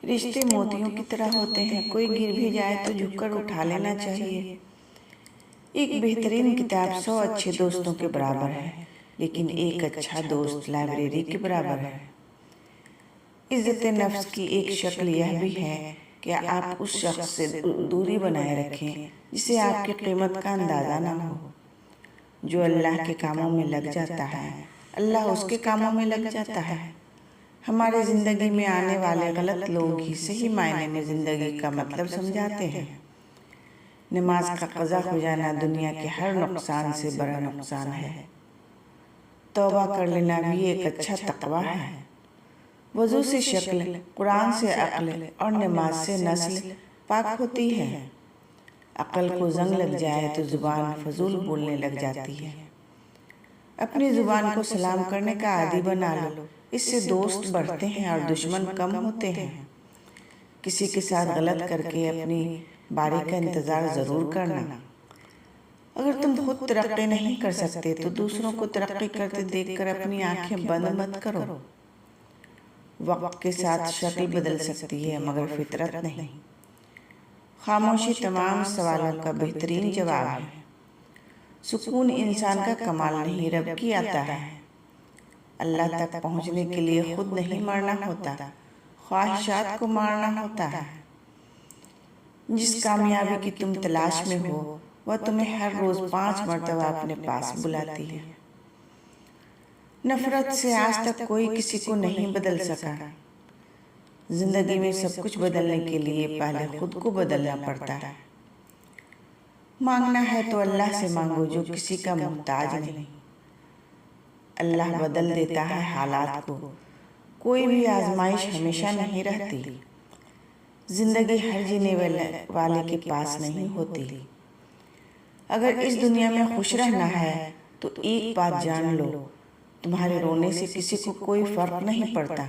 رشتے موتیوں کی طرح ہوتے ہیں، کوئی گر بھی جائے تو جھک کر اٹھا لینا چاہیے۔ ایک بہترین کتاب 100 اچھے دوستوں کے برابر ہے، لیکن ایک اچھا دوست لائبریری کے برابر ہے۔ عزت نفس کی ایک شکل یہ بھی ہے کہ آپ اس شخص سے دوری بنائے رکھیں جسے آپ کی قیمت کا اندازہ نہ ہو۔ جو اللہ کے کاموں میں لگ جاتا ہے، اللہ اس کے کاموں میں لگ جاتا ہے۔ ہمارے زندگی میں آنے والے غلط لوگ ہی صحیح معنی میں زندگی کا مطلب سمجھاتے ہیں۔ نماز کا قضا ہو جانا دنیا کے ہر نقصان سے بڑا نقصان ہے۔ توبہ کر لینا بھی ایک اچھا تقویٰ ہے۔ وضو سے شکل، قرآن سے عقل اور نماز سے نسل پاک ہوتی ہے۔ عقل کو زنگ لگ جائے تو زبان فضول بولنے لگ جاتی ہے۔ اپنی زبان کو سلام کرنے کا عادی بنا لو، اس سے دوست بڑھتے ہیں اور دشمن کم ہوتے ہیں۔ کسی کے ساتھ غلط کر کے اپنی باری کا انتظار ضرور کرنا۔ اگر تم خود ترقی نہیں کر سکتے تو دوسروں کو ترقی کرتے دیکھ کر اپنی آنکھیں بند مت کرو۔ وقت کے ساتھ شکل بدل سکتی ہے مگر فطرت نہیں۔ خاموشی تمام سوالوں کا بہترین جواب ہے۔ سکون انسان کا کمال نہیں، رب کی عطا ہے۔ اللہ تک پہنچنے کے لیے خود نہیں مرنا ہوتا، خواہشات کو مارنا ہوتا ہے۔ جس کامیابی کی تم تلاش میں ہو وہ تمہیں ہر روز 5 مرتبہ اپنے پاس بلاتی ہے۔ نفرت سے آج تک کوئی کسی کو نہیں بدل سکا۔ زندگی میں سب کچھ بدلنے کے لیے پہلے خود کو بدلنا پڑتا ہے۔ مانگنا ہے تو اللہ سے مانگو جو کسی کا محتاج نہیں۔ اللہ بدل دیتا ہے حالات کو، کوئی بھی آزمائش ہمیشہ نہیں رہتی۔ زندگی ہر جینے والے کے پاس نہیں ہوتی۔ اگر اس دنیا میں خوش رہنا ہے تو ایک بات جان لو، تمہارے رونے سے کسی کو کوئی فرق نہیں پڑتا۔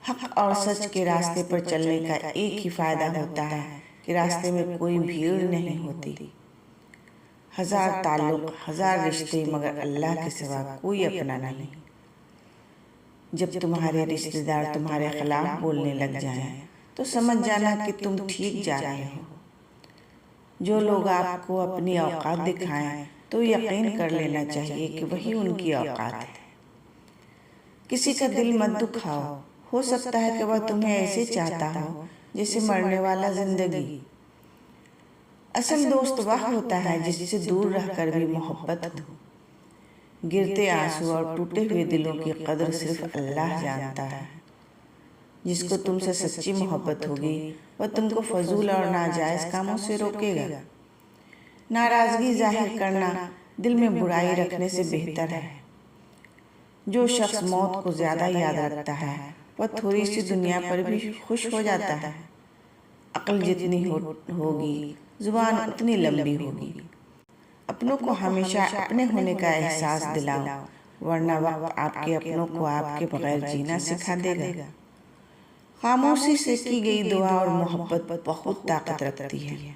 حق اور سچ کے راستے پر چلنے کا ایک ہی فائدہ ہوتا ہے کہ راستے میں کوئی بھیڑ نہیں ہوتی۔ 1000 تعلق، 1000 رشتے، مگر اللہ کے سوا کوئی اپنا نہیں۔ جب تمہارے رشتے دار تمہارے خلاف بولنے لگ جائیں تو سمجھ جانا کہ تم ٹھیک جا رہے ہو۔ جو لوگ آپ کو اپنی اوقات دکھائیں تو یقین کر لینا چاہیے کہ وہی ان کی اوقات ہے۔ کسی کا دل مت دکھاؤ، ہو سکتا ہے کہ وہ تمہیں ایسے چاہتا ہو جیسے مرنے والا زندگی۔ اصل دوست وہ ہوتا ہے جس سے دور رہ کر بھی محبت ہو۔ گرتے آنسو اور ٹوٹے ہوئے دلوں کی قدر صرف اللہ جانتا ہے۔ جس کو تم سے سچی محبت ہوگی وہ تم کو فضول اور ناجائز کاموں سے روکے گا۔ ناراضگی ظاہر کرنا دل میں برائی رکھنے سے بہتر ہے۔ جو شخص موت کو زیادہ یاد رکھتا ہے وہ تھوڑی سی دنیا پر بھی خوش ہو جاتا ہے۔ عقل جتنی ہوگی زبان اتنی لمبی ہوگی۔ اپنوں کو ہمیشہ اپنے ہونے کا احساس دلاؤ، ورنہ وقت آپ کے اپنوں کو آپ کے بغیر جینا سکھا دے گا۔ خاموشی سے کی گئی دعا اور محبت بہت طاقت رکھتی ہے۔